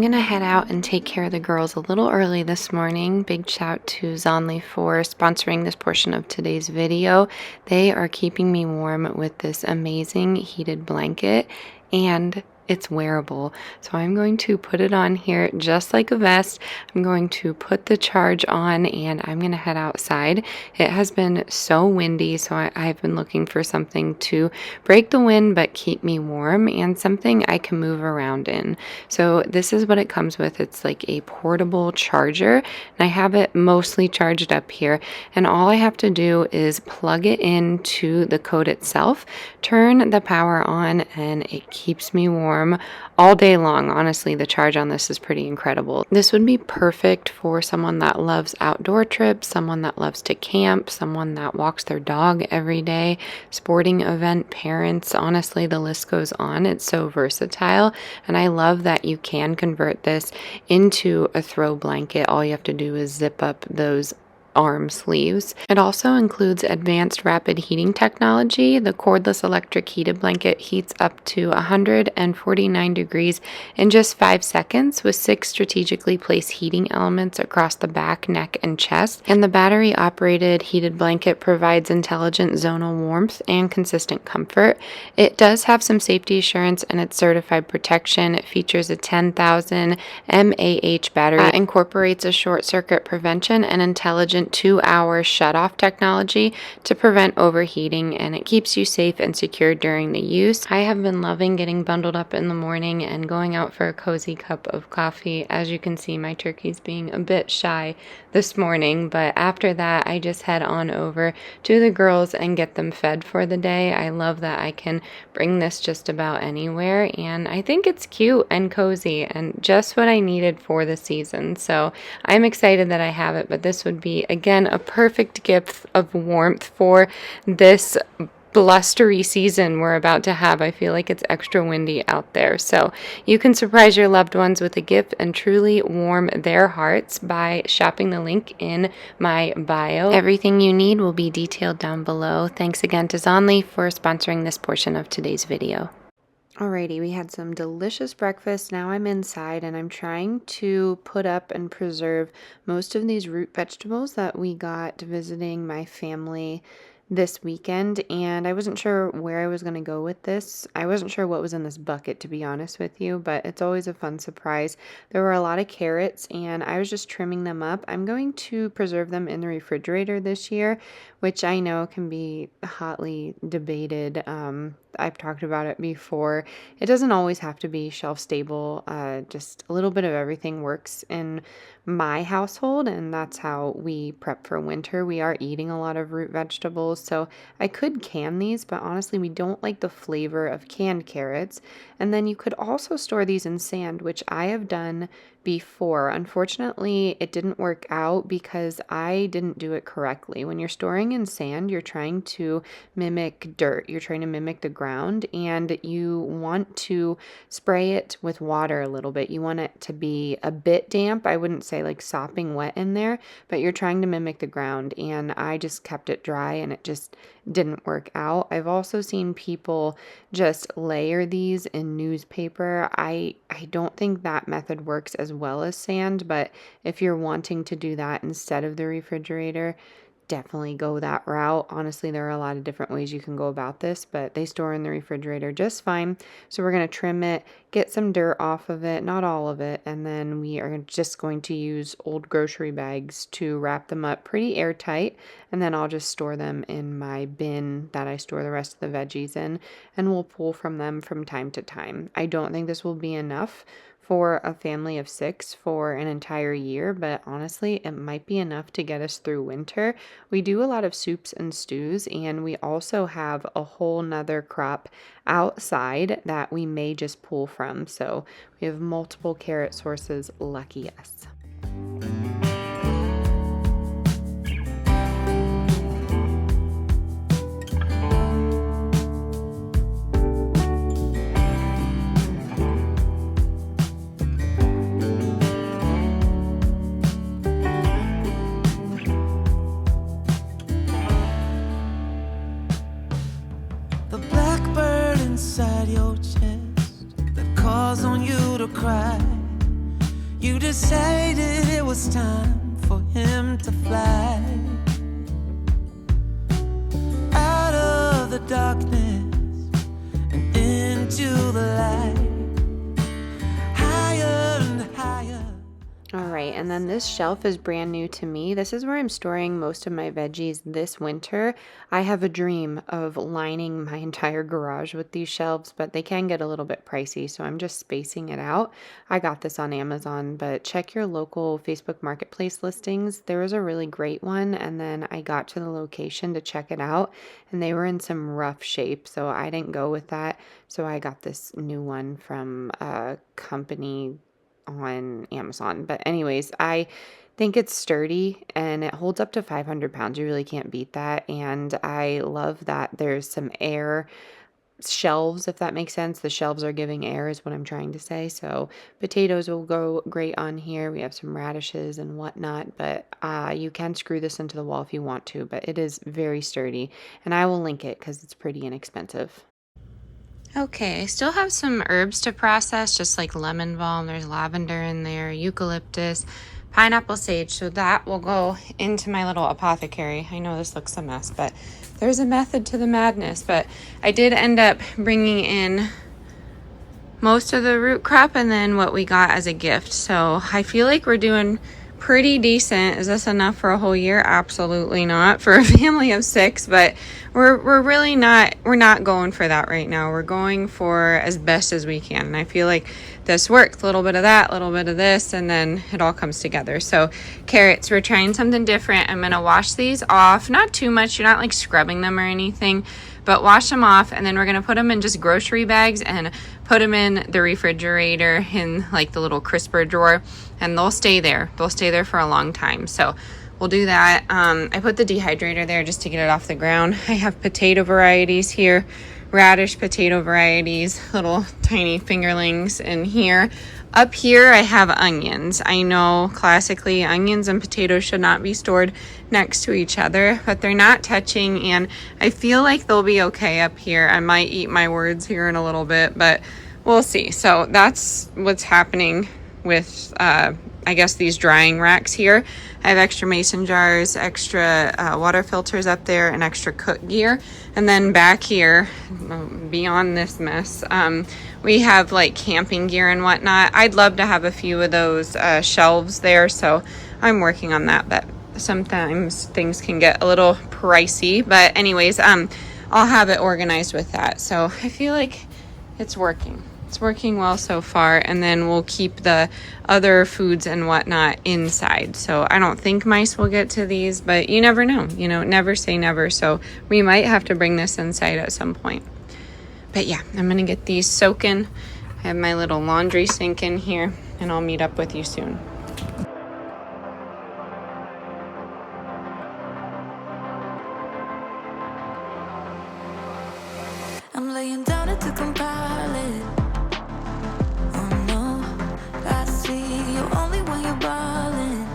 gonna head out and take care of the girls a little early this morning. Big shout to Zonley for sponsoring this portion of today's video. They are keeping me warm with this amazing heated blanket, and it's wearable. So I'm going to put it on here just like a vest. I'm going to put the charge on and I'm going to head outside. It has been so windy, so I've been looking for something to break the wind but keep me warm and something I can move around in. So this is what it comes with. It's like a portable charger, and I have it mostly charged up here, and all I have to do is plug it into the coat itself, turn the power on, and it keeps me warm all day long. Honestly, the charge on this is pretty incredible. This would be perfect for someone that loves outdoor trips, someone that loves to camp, someone that walks their dog every day, sporting event parents. Honestly, the list goes on. It's so versatile, and I love that you can convert this into a throw blanket. All you have to do is zip up those arm sleeves. It also includes advanced rapid heating technology. The cordless electric heated blanket heats up to 149 degrees in just 5 seconds with 6 strategically placed heating elements across the back, neck, and chest. And the battery operated heated blanket provides intelligent zonal warmth and consistent comfort. It does have some safety assurance and it's certified protection. It features a 10,000 mAh battery that incorporates a short circuit prevention and intelligent 2-hour shut-off technology to prevent overheating, and it keeps you safe and secure during the use. I have been loving getting bundled up in the morning and going out for a cozy cup of coffee. As you can see, my turkey's being a bit shy this morning, but after that I just head on over to the girls and get them fed for the day. I love that I can bring this just about anywhere, and I think it's cute and cozy and just what I needed for the season. So I'm excited that I have it, but this would be again a perfect gift of warmth for this blustery season we're about to have. I feel like it's extra windy out there. So you can surprise your loved ones with a gift and truly warm their hearts by shopping the link in my bio. Everything you need will be detailed down below. Thanks again to Zonley for sponsoring this portion of today's video. Alrighty, we had some delicious breakfast. Now I'm inside and I'm trying to put up and preserve most of these root vegetables that we got visiting my family this weekend, and I wasn't sure where I was going to go with this. I wasn't sure what was in this bucket, to be honest with you, but it's always a fun surprise. There were a lot of carrots and I was just trimming them up. I'm going to preserve them in the refrigerator this year, which I know can be hotly debated. I've talked about it before. It doesn't always have to be shelf stable. Just a little bit of everything works in my household, and that's how we prep for winter. We are eating a lot of root vegetables, so I could can these, but honestly, we don't like the flavor of canned carrots. And then you could also store these in sand, which I have done before. Unfortunately, it didn't work out because I didn't do it correctly. When you're storing in sand, you're trying to mimic dirt. You're trying to mimic the ground, and you want to spray it with water a little bit. You want it to be a bit damp. I wouldn't say like sopping wet in there, but you're trying to mimic the ground, and I just kept it dry and it just didn't work out. I've also seen people just layer these in newspaper. I don't think that method works as well as sand, but if you're wanting to do that instead of the refrigerator, definitely go that route. Honestly, there are a lot of different ways you can go about this, but they store in the refrigerator just fine. So we're going to trim it, get some dirt off of it, not all of it, and then we are just going to use old grocery bags to wrap them up pretty airtight, and then I'll just store them in my bin that I store the rest of the veggies in, and we'll pull from them from time to time. I don't think this will be enough for a family of 6 for an entire year, but honestly, it might be enough to get us through winter. We do a lot of soups and stews, and we also have a whole nother crop outside that we may just pull from. So we have multiple carrot sources. Lucky us. Inside your chest that calls on you to cry. decided it was time for him to fly out of the darkness and into the light, higher and higher. All right, and then this shelf is brand new to me. This is where I'm storing most of my veggies this winter. I have a dream of lining my entire garage with these shelves, but they can get a little bit pricey, so I'm just spacing it out. I got this on Amazon, but check your local Facebook Marketplace listings. There was a really great one, and then I got to the location to check it out, and they were in some rough shape, so I didn't go with that. So I got this new one from a company on Amazon. But anyways, I think it's sturdy and it holds up to 500 pounds. You really can't beat that. And I love that there's some air shelves, if that makes sense. The shelves are giving air is what I'm trying to say. So potatoes will go great on here. We have some radishes and whatnot, but you can screw this into the wall if you want to, but it is very sturdy, and I will link it because it's pretty inexpensive. Okay, I still have some herbs to process, just like lemon balm. There's lavender in there, eucalyptus, pineapple sage. So that will go into my little apothecary. I know this looks a mess, but there's a method to the madness. But I did end up bringing in most of the root crop and then what we got as a gift. So I feel like we're doing pretty decent. Is this enough for a whole year? Absolutely not for a family of 6, but we're really not, we're not going for that right now. We're going for as best as we can, and I feel like this worked. A little bit of that, a little bit of this, and then it all comes together. So carrots, we're trying something different. I'm gonna wash these off, not too much. You're not like scrubbing them or anything, but wash them off, and then we're gonna put them in just grocery bags and put them in the refrigerator in like the little crisper drawer, and they'll stay there. They'll stay there for a long time. So we'll do that. I put the dehydrator there just to get it off the ground. I have potato varieties here, radish potato varieties, little tiny fingerlings in here. Up here I have onions. I know classically onions and potatoes should not be stored next to each other, but they're not touching, and I feel like they'll be okay up here. I might eat my words here in a little bit, but we'll see. So that's what's happening with I guess these drying racks here. I have extra mason jars, extra water filters up there, and extra cook gear. And then back here, beyond this mess, we have like camping gear and whatnot. I'd love to have a few of those shelves there, so I'm working on that, but sometimes things can get a little pricey. But anyways, I'll have it organized with that. So I feel like it's working. It's working well so far, and then we'll keep the other foods and whatnot inside. So I don't think mice will get to these, but you never know. You know, never say never. So we might have to bring this inside at some point. But yeah, I'm gonna get these soaking. I have my little laundry sink in here, and I'll meet up with you soon. I'm laying down it to compile it. Oh no, I see you only when you're ballin'.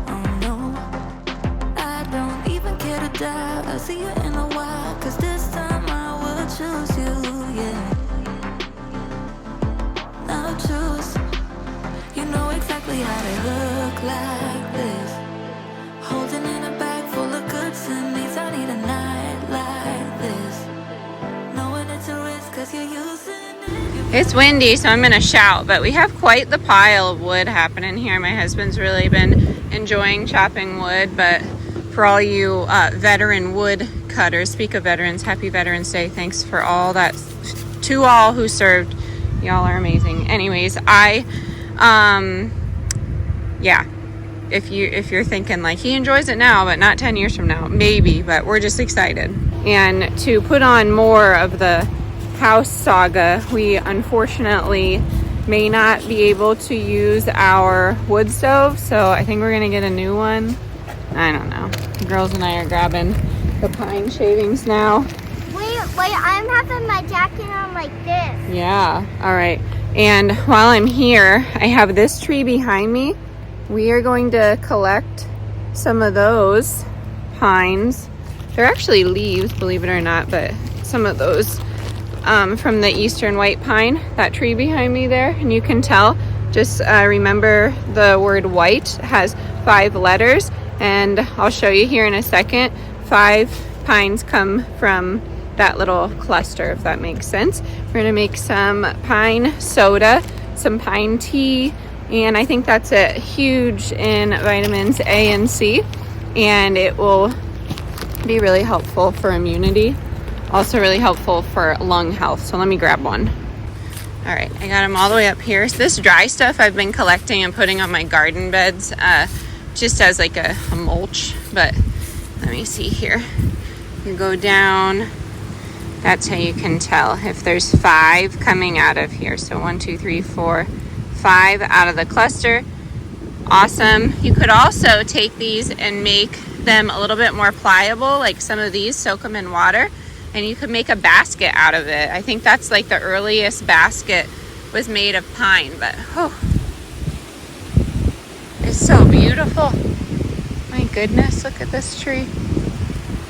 Oh no, I don't even care to die. I'll see you in a while, 'cause this time I will choose you, yeah. Now choose. You know exactly how to look like this. Holding in a bag full of goods and needs. I need a night like this. It's windy, so I'm gonna shout, but we have quite the pile of wood happening here. My husband's really been enjoying chopping wood, but for all you veteran wood cutters, speak of veterans, happy Veterans Day. Thanks for all that, to all who served. Y'all are amazing. Anyways, yeah, if you're thinking like he enjoys it now but not 10 years from now, maybe, but we're just excited. And to put on more of the house saga, we unfortunately may not be able to use our wood stove, so I think we're gonna get a new one. I don't know. The girls and I are grabbing the pine shavings now. Wait, I'm having my jacket on like this. Yeah, all right. And while I'm here, I have this tree behind me. We are going to collect some of those pines. They're actually leaves, believe it or not, but some of those from the eastern white pine, that tree behind me there. And you can tell Just remember the word white has 5 letters, and I'll show you here in a second. 5 pines come from that little cluster, if that makes sense. We're gonna make some pine soda, some pine tea, and I think that's it. Huge in vitamins A and C, and it will be really helpful for immunity. Also really helpful for lung health. So let me grab one. All right, I got them all the way up here. So this dry stuff I've been collecting and putting on my garden beds just as like a mulch. But let me see here. You go down. That's how you can tell if there's 5 coming out of here. So 1, 2, 3, 4, 5 out of the cluster. Awesome. You could also take these and make them a little bit more pliable, like some of these, soak them in water, and you could make a basket out of it. I think that's like the earliest basket was made of pine, but it's so beautiful. My goodness, look at this tree.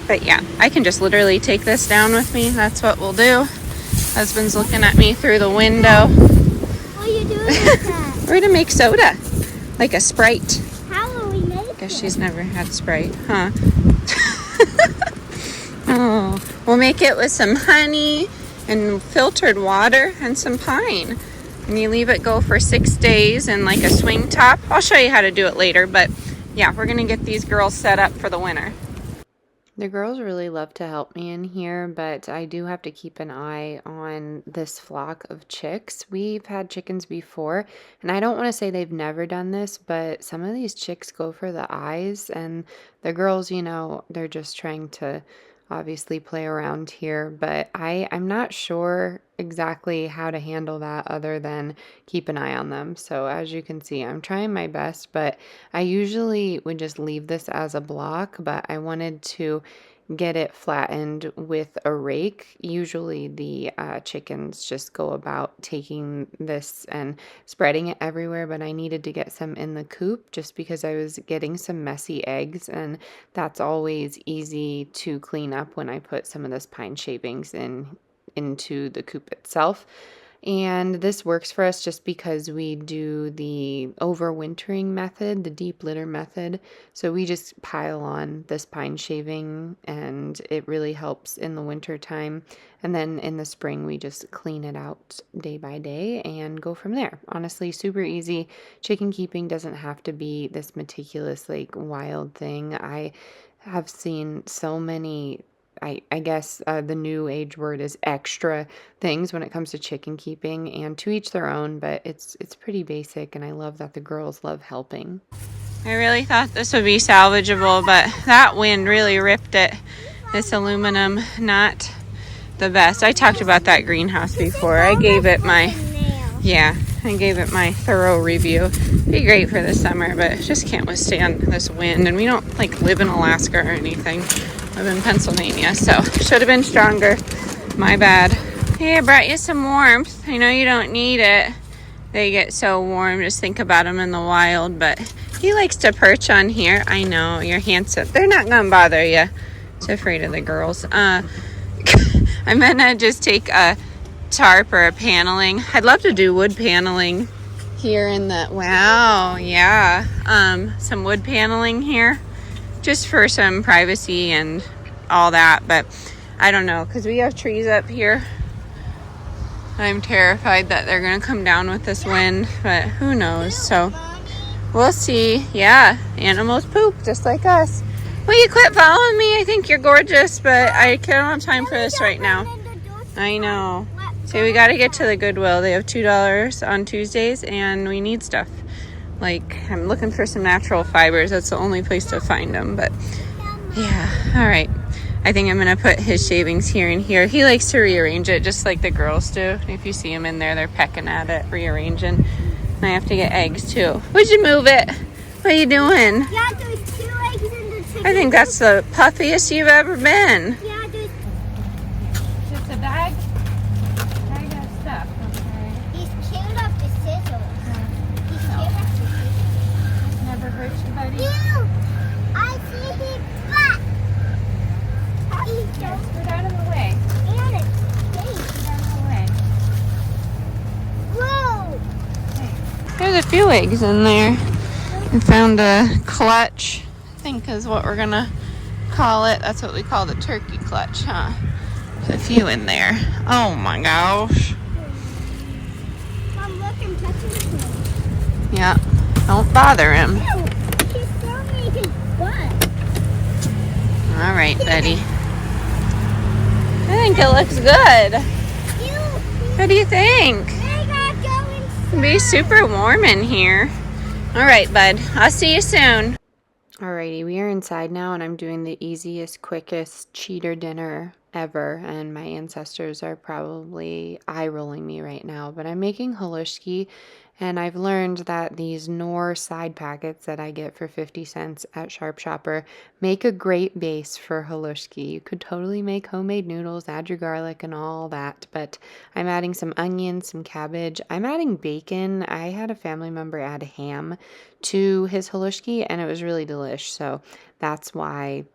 But yeah, I can just literally take this down with me. That's what we'll do. Husband's looking at me through the window. What are you doing with that? We're gonna make soda, like a Sprite. How will we make it? Guess she's never had Sprite, huh? Oh, we'll make it with some honey and filtered water and some pine. And you leave it go for 6 days in like a swing top. I'll show you how to do it later, but yeah, we're gonna get these girls set up for the winter. The girls really love to help me in here, but I do have to keep an eye on this flock of chicks. We've had chickens before, and I don't want to say they've never done this, but some of these chicks go for the eyes, and the girls, you know, they're just trying to obviously play around here, but I'm not sure exactly how to handle that other than keep an eye on them. So as you can see, I'm trying my best, but I usually would just leave this as a block, but I wanted to get it flattened with a rake. Usually the chickens just go about taking this and spreading it everywhere, but I needed to get some in the coop just because I was getting some messy eggs, and that's always easy to clean up when I put some of this pine shavings into the coop itself. And this works for us just because we do the overwintering method, the deep litter method. So we just pile on this pine shaving, and it really helps in the winter time. And then in the spring, we just clean it out day by day and go from there. Honestly, super easy. Chicken keeping doesn't have to be this meticulous, like wild thing. I have seen so many, I guess the new age word is extra things when it comes to chicken keeping, and to each their own, but it's pretty basic, and I love that the girls love helping. I really thought this would be salvageable, but that wind really ripped it. This aluminum, not the best. I talked about that greenhouse before. I gave it my thorough review. Be great for the summer, but just can't withstand this wind, and we don't like live in Alaska or anything. I'm in Pennsylvania, so should have been stronger. My bad. Hey, I brought you some warmth. I know you don't need it. They get so warm. Just think about them in the wild, but he likes to perch on here. I know, you're handsome. They're not gonna bother you. He's afraid of the girls. I'm gonna just take a tarp or a paneling. I'd love to do wood paneling here in the, wow, yeah. Some wood paneling here, just for some privacy and all that, but I don't know, because we have trees up here. I'm terrified that they're gonna come down with this wind, but who knows? So we'll see. Yeah, animals poop just like us. Will you quit following me? I think you're gorgeous, but I don't have time for this right now. I know. So we got to get to the Goodwill. They have $2 on Tuesdays, and we need stuff. Like, I'm looking for some natural fibers. That's the only place to find them, but yeah. All right. I think I'm going to put his shavings here and here. He likes to rearrange it just like the girls do. If you see him in there, they're pecking at it, rearranging. And I have to get eggs too. Would you move it? What are you doing? Yeah, there's 2 eggs in the chicken. I think that's the puffiest you've ever been. Yeah, there's... Just a bag of stuff. Okay. He's chewed up the scissors. He's chewed up the scissors. Never hurt you, buddy. Ew! I see his butt! Yes, get out of the way. And it's pink. Get out of the way. Whoa! There's a few eggs in there. I found a clutch, I think is what we're gonna call it. That's what we call the turkey clutch, huh? There's a few in there. Oh my gosh. Mom, look, I'm touching him. Yeah, don't bother him. Ew, he's throwing me his butt. All right, Betty. I think it looks good. Ew, What do you think? they gotta go inside. It'll be super warm in here. All right, bud. I'll see you soon. Alrighty, we are inside now, and I'm doing the easiest, quickest cheater dinner ever, and my ancestors are probably eye-rolling me right now, but I'm making halushki, and I've learned that these Knorr side packets that I get for 50 cents at Sharp Shopper make a great base for halushki. You could totally make homemade noodles, add your garlic and all that, but I'm adding some onions, some cabbage. I'm adding bacon. I had a family member add ham to his halushki, and it was really delish, so that's why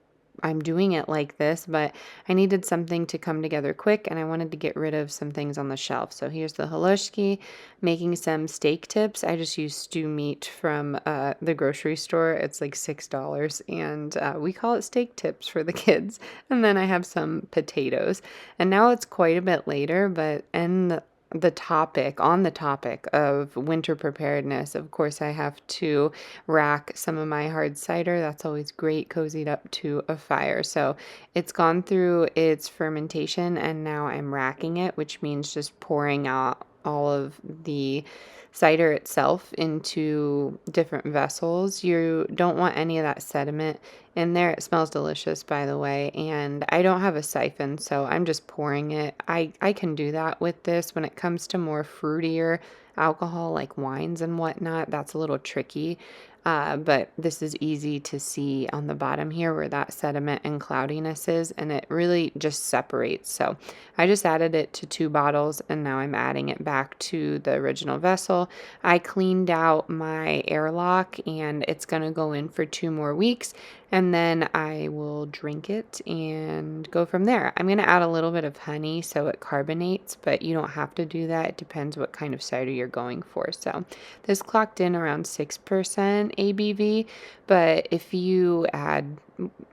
I'm doing it like this, but I needed something to come together quick, and I wanted to get rid of some things on the shelf. So here's the halushki, making some steak tips. I just use stew meat from the grocery store. It's like $6, and we call it steak tips for the kids. And then I have some potatoes. And now it's quite a bit later, but on the topic of winter preparedness, of course, I have to rack some of my hard cider. That's always great, cozied up to a fire. So it's gone through its fermentation, and now I'm racking it, which means just pouring out all of the cider itself into different vessels. You don't want any of that sediment in there. It smells delicious, by the way, and I don't have a siphon, so I'm just pouring it. I can do that with this. When it comes to more fruitier alcohol like wines and whatnot, that's a little tricky. But this is easy to see on the bottom here where that sediment and cloudiness is, and it really just separates. So I just added it to 2 bottles, and now I'm adding it back to the original vessel. I cleaned out my airlock, and it's going to go in for 2 more weeks, and then I will drink it and go from there. I'm going to add a little bit of honey so it carbonates, but you don't have to do that. It depends what kind of cider you're going for. So this clocked in around 6% ABV, but if you add,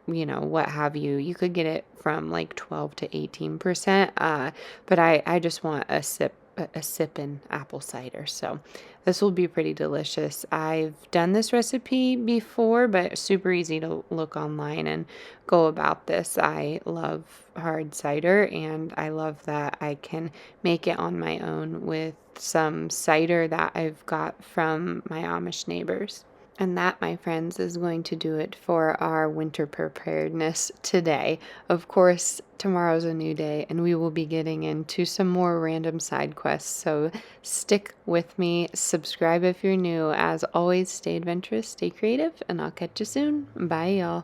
what have you, you could get it from like 12 to 18%. But I just want a sippin' apple cider. So this will be pretty delicious. I've done this recipe before, but super easy to look online and go about this. I love hard cider, and I love that I can make it on my own with some cider that I've got from my Amish neighbors. And that, my friends, is going to do it for our winter preparedness today. Of course, tomorrow's a new day, and we will be getting into some more random side quests. So stick with me, subscribe if you're new. As always, stay adventurous, stay creative, and I'll catch you soon. Bye, y'all.